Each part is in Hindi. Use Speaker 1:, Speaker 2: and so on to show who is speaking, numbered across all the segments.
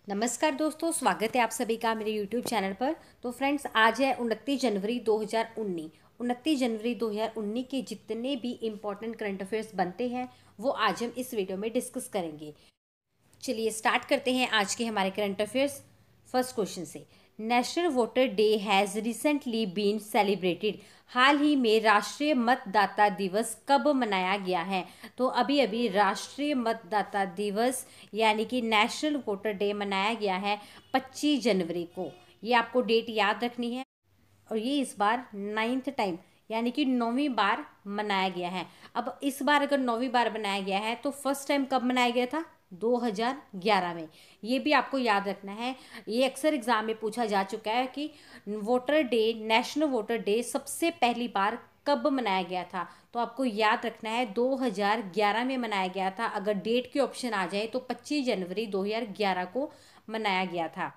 Speaker 1: नमस्कार दोस्तों, स्वागत है आप सभी का मेरे YouTube चैनल पर। तो फ्रेंड्स, आज है 29 जनवरी 2019। 29 जनवरी 2019 के जितने भी इम्पोर्टेंट करंट अफेयर्स बनते हैं वो आज हम इस वीडियो में डिस्कस करेंगे। चलिए स्टार्ट करते हैं आज के हमारे करंट अफेयर्स फर्स्ट क्वेश्चन से। National voter day has recently been celebrated. हाल ही में राष्ट्रीय मतदाता दिवस कब मनाया गया है? तो अभी अभी राष्ट्रीय मतदाता दिवस यानी कि नेशनल वोटर डे मनाया गया है 25 जनवरी को। ये आपको डेट याद रखनी है। और ये इस बार 9th टाइम यानी कि 9वीं बार मनाया गया है। अब इस बार अगर 9वीं बार मनाया गया है तो फर्स्ट टाइम कब मनाया गया था? 2011 में। ये भी आपको याद रखना है। ये अक्सर एग्जाम में पूछा जा चुका है कि voter day, national voter day सबसे पहली बार कब मनाया गया था। तो आपको याद रखना है 2011 में मनाया गया था। अगर डेट के ऑप्शन आ जाए तो 25 जनवरी 2011 को मनाया गया था।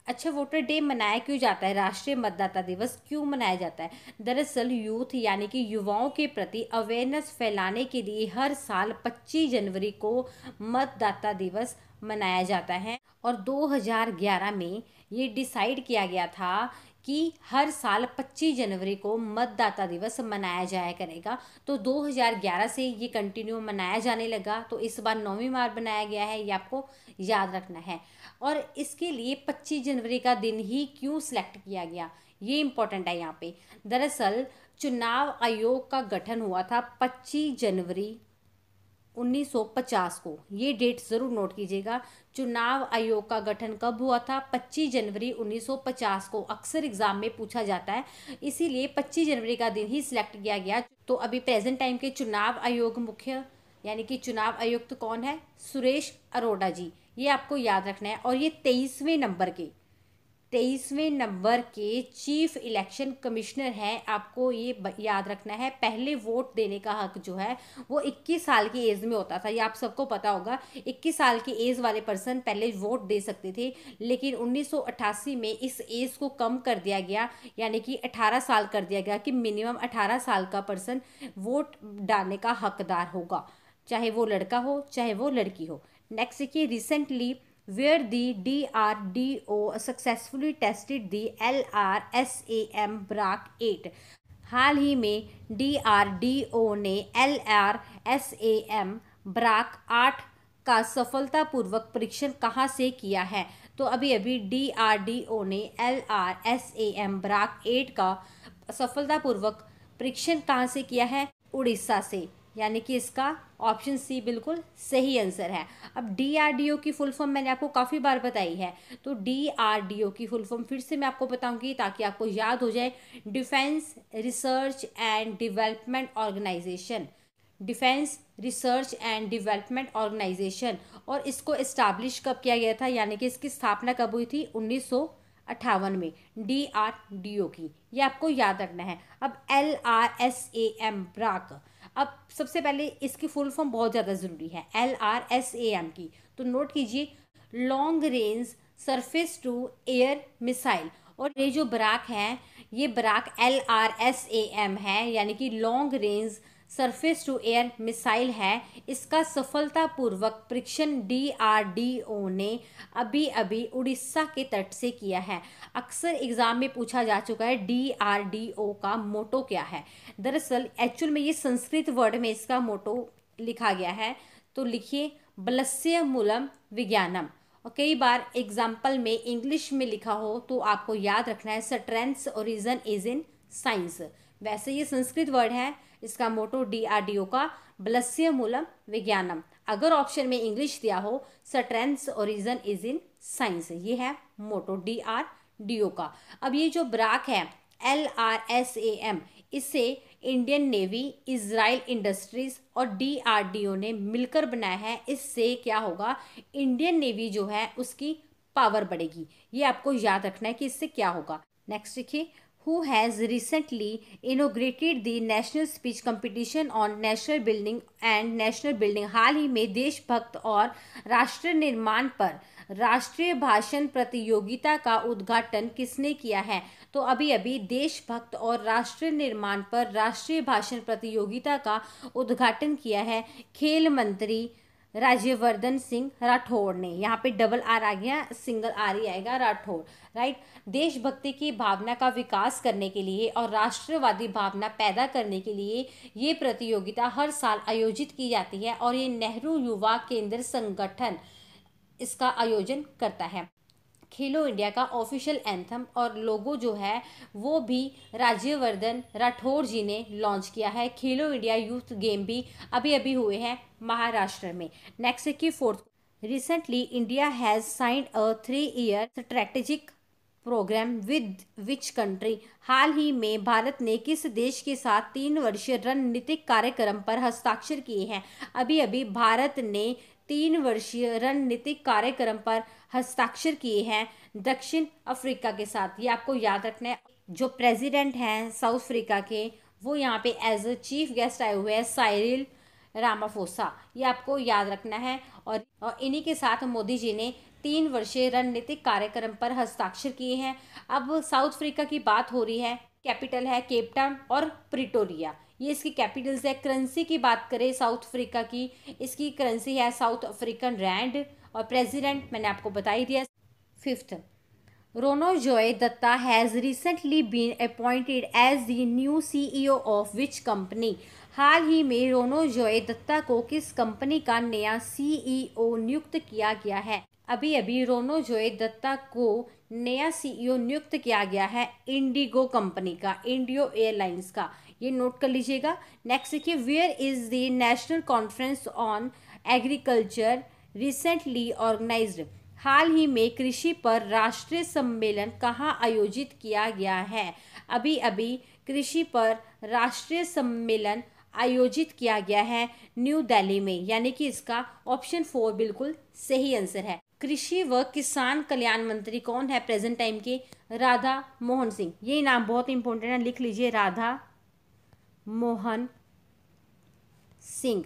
Speaker 1: अच्छा, वोटर डे मनाया क्यों जाता है? राष्ट्रीय मतदाता दिवस क्यों मनाया जाता है? दरअसल यूथ यानी कि युवाओं के प्रति अवेयरनेस फैलाने के लिए हर साल 25 जनवरी को मतदाता दिवस मनाया जाता है। और 2011 में ये डिसाइड किया गया था कि हर साल 25 जनवरी को मतदाता दिवस मनाया जाया करेगा। तो 2011 से ये कंटिन्यू मनाया जाने लगा। तो इस बार 9वीं बार बनाया गया है, ये आपको याद रखना है। और इसके लिए 25 जनवरी का दिन ही क्यों सिलेक्ट किया गया, ये इंपॉर्टेंट है यहाँ पे। दरअसल चुनाव आयोग का गठन हुआ था 25 जनवरी 1950 को। ये डेट ज़रूर नोट कीजिएगा। चुनाव आयोग का गठन कब हुआ था? 25 जनवरी 1950 को। अक्सर एग्जाम में पूछा जाता है, इसीलिए 25 जनवरी का दिन ही सिलेक्ट किया गया। तो अभी प्रेजेंट टाइम के चुनाव आयोग मुख्य यानी कि चुनाव आयुक्त कौन है? सुरेश अरोड़ा जी। ये आपको याद रखना है। और ये 23वें नंबर के चीफ इलेक्शन कमिश्नर हैं। आपको ये याद रखना है। पहले वोट देने का हक जो है वो 21 साल की एज में होता था। ये आप सबको पता होगा। 21 साल की एज वाले पर्सन पहले वोट दे सकते थे, लेकिन 1988 में इस एज को कम कर दिया गया, यानी कि 18 साल कर दिया गया कि मिनिमम 18 साल का पर्सन वोट डालने का हकदार होगा, चाहे वो लड़का हो चाहे वो लड़की हो। नेक्स्ट देखिए, recently where the DRDO successfully tested the LRSAM Brak 8। हाल ही में DRDO ने LRSAM Brak 8 का सफलतापूर्वक परीक्षण कहाँ से किया है? तो अभी अभी DRDO ने LRSAM Brak 8 का सफलतापूर्वक परीक्षण कहाँ से किया है? उड़ीसा से। यानी कि इसका ऑप्शन सी बिल्कुल सही आंसर है। अब डीआरडीओ की फुल फॉर्म मैंने आपको काफ़ी बार बताई है, तो डीआरडीओ की फुल फॉर्म फिर से मैं आपको बताऊंगी ताकि आपको याद हो जाए। Defence Research and Development Organisation. Defence Research and Development Organisation. और इसको इस्टाब्लिश कब किया गया था, यानी कि इसकी स्थापना कब हुई थी? 1958 में डीआरडीओ की। ये आपको याद रखना है। अब LRSAM ब्राक। अब सबसे पहले इसकी फुल फॉर्म बहुत ज़्यादा ज़रूरी है LRSAM की, तो नोट कीजिए। Long range surface to air missile. और ये जो ब्राक है, ये ब्राक LRSAM है, यानी कि long range surface to air missile है। इसका सफलतापूर्वक परीक्षण DRDO ने अभी अभी उड़ीसा के तट से किया है। अक्सर एग्जाम में पूछा जा चुका है DRDO का मोटो क्या है। दरअसल एक्चुअल में ये संस्कृत वर्ड में इसका मोटो लिखा गया है, तो लिखिए बलस्य मूलम विज्ञानम। और कई बार एग्जाम्पल में इंग्लिश में लिखा हो तो आपको याद रखना है strengths origin is in science. वैसे ये संस्कृत वर्ड है, इसका मोटो DRDO का बलस्य मूलम विज्ञानम। अगर ऑप्शन में इंग्लिश दिया हो strengths origin is in science, ये है मोटो DRDO का। अब ये जो ब्राक है LRSAM, इसे इंडियन नेवी, इजराइल इंडस्ट्रीज और DRDO ने मिलकर बनाया है। इससे क्या होगा? इंडियन नेवी जो है उसकी पावर बढ़ेगी। ये आपको याद रखना है कि इससे क्या होगा। नेक्स्ट देखिए, who has recently inaugurated the national speech competition on national building and national building। हाल ही में देशभक्त और राष्ट्र निर्माण पर राष्ट्रीय भाषण प्रतियोगिता का उद्घाटन किसने किया है? तो अभी अभी देशभक्त और राष्ट्र निर्माण पर राष्ट्रीय भाषण प्रतियोगिता का उद्घाटन किया है खेल मंत्री राज्यवर्धन सिंह राठौड़ ने, यहाँ पे डबल आर आ गया, सिंगल आर ही आएगा, राठौड़, राइट। देशभक्ति की भावना का विकास करने के लिए और राष्ट्रवादी भावना पैदा करने के लिए ये प्रतियोगिता हर साल आयोजित की जाती है और ये नेहरू युवा केंद्र संगठन इसका आयोजन करता है। खेलो इंडिया का ऑफिशियल एंथम और लोगो जो है वो भी राज्यवर्धन राठौड़ जी ने लॉन्च किया है। खेलो इंडिया यूथ गेम भी अभी अभी हुए हैं महाराष्ट्र में। नेक्स्ट है कि fourth, recently India has signed a 3-year strategic programme with which country. हाल ही में भारत ने किस देश के साथ 3 वर्षीय रणनीतिक कार्यक्रम पर हस्ताक्षर किए हैं। अभी अभी भारत ने 3 वर्षीय रणनीतिक कार्यक्रम पर हस्ताक्षर किए हैं दक्षिण अफ्रीका के साथ। ये आपको याद रखना है। जो प्रेसिडेंट हैं साउथ अफ्रीका के वो यहाँ पे एज अ चीफ गेस्ट आए हुए हैं, साइरिल रामाफोसा, ये आपको याद रखना है। और इन्हीं के साथ मोदी जी ने 3 वर्षीय रणनीतिक कार्यक्रम पर हस्ताक्षर किए हैं। अब साउथ अफ्रीका की बात हो रही है, कैपिटल है केप टाउन और प्रिटोरिया, ये इसकी कैपिटल्स है। करेंसी की बात करें साउथ अफ्रीका की, इसकी करेंसी है साउथ अफ्रीकन रैंड और प्रेसिडेंट मैंने आपको बता ही दिया। Fifth, Ronojoy Dutta has recently been appointed as the new CEO of which company. हाल ही में रोनोजॉय दत्ता को किस कंपनी का नया सीईओ नियुक्त किया गया है। अभी अभी रोनोजॉय दत्ता को नया सीईओ नियुक्त किया गया है इंडिगो कंपनी का, इंडियो एयरलाइंस का, ये नोट कर लीजिएगा। नेक्स्ट देखिए, where is the national conference on agriculture recently organised. हाल ही में कृषि पर राष्ट्रीय सम्मेलन कहाँ आयोजित किया गया है। अभी अभी कृषि पर राष्ट्रीय सम्मेलन आयोजित किया गया है न्यू दिल्ली में, यानी कि इसका ऑप्शन 4 बिल्कुल सही आंसर है। कृषि व किसान कल्याण मंत्री कौन है प्रेजेंट टाइम के? राधा मोहन सिंह, ये नाम बहुत इंपॉर्टेंट है, लिख लीजिए, राधा मोहन सिंह,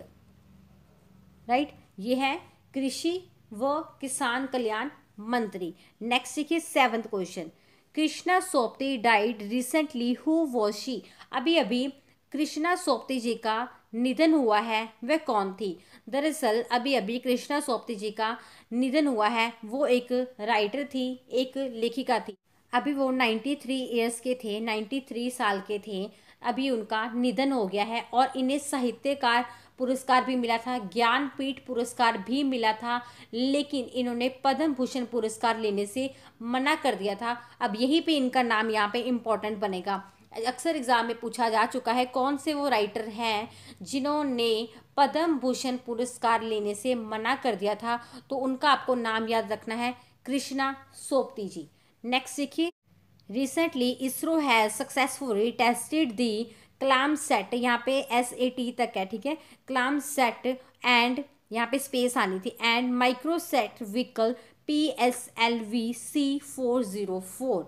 Speaker 1: राइट। ये है कृषि व किसान कल्याण मंत्री। नेक्स्ट देखिए 7th question, Krishna Sopte died recently, who was she. अभी अभी कृष्णा सोपते जी का निधन हुआ है, वह कौन थी? दरअसल अभी अभी कृष्णा सोपते जी का निधन हुआ है, वो एक राइटर थी, एक लेखिका थी। अभी वो 93 ईयर्स के थे, 93 साल के थे, अभी उनका निधन हो गया है। और इन्हें साहित्यकार पुरस्कार भी मिला था, ज्ञानपीठ पुरस्कार भी मिला था, लेकिन इन्होंने पद्म भूषण पुरस्कार लेने से मना कर दिया था। अब यहीं पे इनका नाम यहाँ पे इम्पोर्टेंट बनेगा। अक्सर एग्जाम में पूछा जा चुका है कौन से वो राइटर हैं जिन्होंने पद्म भूषण पुरस्कार लेने से मना कर दिया था, तो उनका आपको नाम याद रखना है, कृष्णा सोपती जी। नेक्स्ट देखिए, recently ISRO has successfully tested the claim set, यहाँ पे SAT तक है, ठीक है, क्लाम सेट एंड यहाँ पे स्पेस आनी थी, एंड माइक्रोसेट व्हीकल PSLV C404।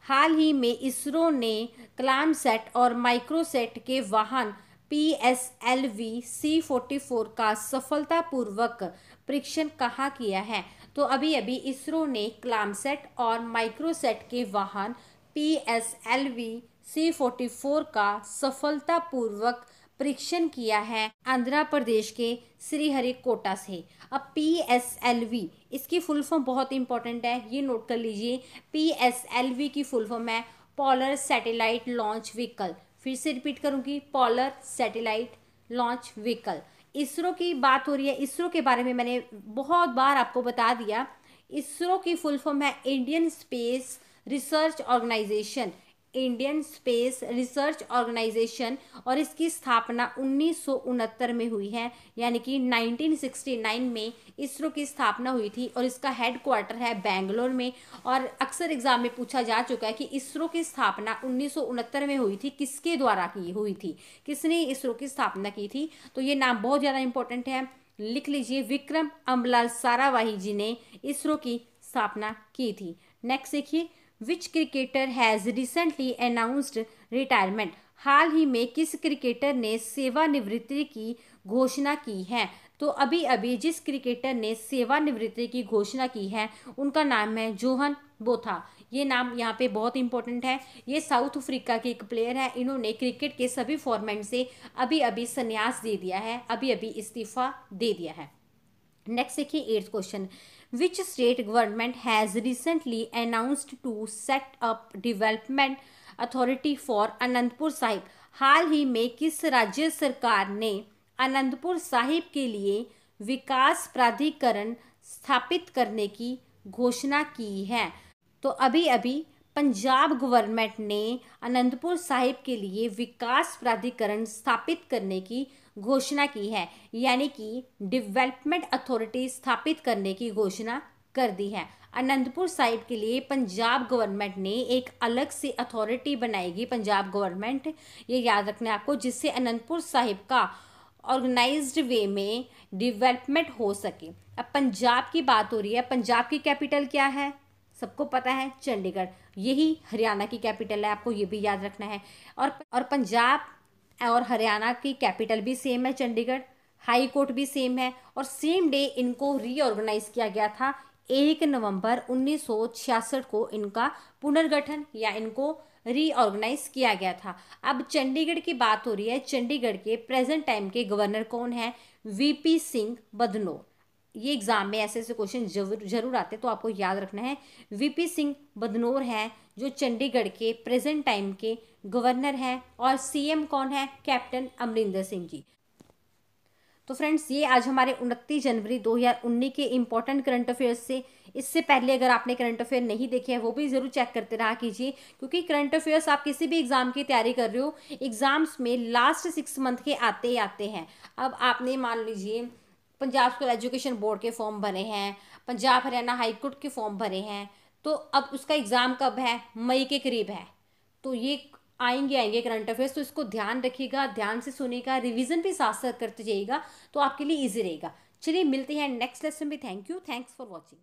Speaker 1: हाल ही में इसरो ने क्लाम सेट और माइक्रोसेट के वाहन PSLV C44 का सफलतापूर्वक परीक्षण कहाँ किया है? तो अभी अभी इसरो ने क्लामसेट और माइक्रोसेट के वाहन PSLV C44 का सफलतापूर्वक परीक्षण किया है आंध्र प्रदेश के श्रीहरिकोटा से। अब PSLV इसकी फुल फॉर्म बहुत इंपॉर्टेंट है, ये नोट कर लीजिए। PSLV की फुल फॉर्म है पोलर सैटेलाइट लॉन्च व्हीकल। फिर से रिपीट करूंगी, polar satellite launch vehicle. ISRO की बात हो रही है, इसरो के बारे में मैंने बहुत बार आपको बता दिया। इसरो की फुल फॉर्म है Indian Space Research Organisation, Indian Space Research Organisation, और इसकी स्थापना 1969 में हुई है, यानी कि 1969 में इसरो की स्थापना हुई थी और इसका हेडक्वार्टर है बेंगलोर में। और अक्सर एग्जाम में पूछा जा चुका है कि इसरो की स्थापना 1969 में हुई थी, किसके द्वारा की हुई थी, किसने इसरो की स्थापना की थी? तो ये नाम बहुत ज़्यादा इंपॉर्टेंट है, लिख लीजिए, विक्रम अम्बलाल साराभाई जी ने इसरो की स्थापना की थी। नेक्स्ट देखिए, which cricketer has recently announced retirement. हाल ही में किस क्रिकेटर ने सेवानिवृत्ति की घोषणा की है? तो अभी अभी जिस क्रिकेटर ने सेवानिवृत्ति की घोषणा की है उनका नाम है जोहन बोथा। ये नाम यहाँ पे बहुत इंपॉर्टेंट है। ये साउथ अफ्रीका के एक प्लेयर है, इन्होंने क्रिकेट के सभी फॉर्मेट से अभी अभी संन्यास दे दिया है, अभी अभी इस्तीफा दे दिया है। नेक्स्ट देखिए 8th question, which state government has recently announced to set up development authority for Anandpur Sahib. हाल ही में किस राज्य सरकार ने अनंतपुर साहिब के लिए विकास प्राधिकरण स्थापित करने की घोषणा की है? तो अभी अभी पंजाब गवर्नमेंट ने अनंतपुर साहिब के लिए विकास प्राधिकरण स्थापित करने की घोषणा की है, यानी कि डेवलपमेंट अथॉरिटी स्थापित करने की घोषणा कर दी है। अनंतपुर साहिब के लिए पंजाब गवर्नमेंट ने एक अलग से अथॉरिटी बनाएगी, पंजाब गवर्नमेंट, ये याद रखना है आपको, जिससे अनंतपुर साहिब का ऑर्गेनाइज्ड वे में डेवलपमेंट हो सके। अब पंजाब की बात हो रही है, पंजाब की कैपिटल क्या है? सबको पता है, चंडीगढ़। यही हरियाणा की कैपिटल है, आपको ये भी याद रखना है। और पंजाब और हरियाणा की कैपिटल भी सेम है, चंडीगढ़। हाई कोर्ट भी सेम है, और सेम डे इनको रीऑर्गेनाइज किया गया था, 1 नवंबर 1966 को इनका पुनर्गठन या इनको रीऑर्गेनाइज किया गया था। अब चंडीगढ़ की बात हो रही है, चंडीगढ़ के प्रेजेंट टाइम के गवर्नर कौन है? वीपी सिंह बदनौर। ये एग्जाम में ऐसे ऐसे क्वेश्चन जरूर आते, तो आपको याद रखना है। वीपी सिंह बदनौर हैं जो चंडीगढ़ के प्रेजेंट टाइम के गवर्नर हैं, और सीएम कौन है? कैप्टन अमरिंदर सिंह जी। तो फ्रेंड्स, ये आज हमारे 29 जनवरी 2019 के इंपॉर्टेंट करंट अफेयर्स से। इससे पहले अगर आपने करंट अफेयर नहीं देखे हैं वो भी ज़रूर चेक करते रहा कीजिए, क्योंकि करंट अफेयर्स आप किसी भी एग्जाम की तैयारी कर रहे हो, एग्जाम्स में लास्ट 6 मंथ के आते ही आते हैं। अब आपने मान लीजिए पंजाब स्कूल एजुकेशन बोर्ड के फॉर्म भरे हैं, पंजाब हरियाणा हाई कोर्ट के फॉर्म भरे हैं, तो अब उसका एग्ज़ाम कब है? मई के करीब है। तो ये आएंगे करंट अफेयर्स, तो इसको ध्यान रखिएगा, ध्यान से सुनिएगा, रिवीजन भी साथ साथ करते जाइएगा, तो आपके लिए ईजी रहेगा। चलिए मिलते हैं नेक्स्ट लेसन में। Thank you, thanks for watching.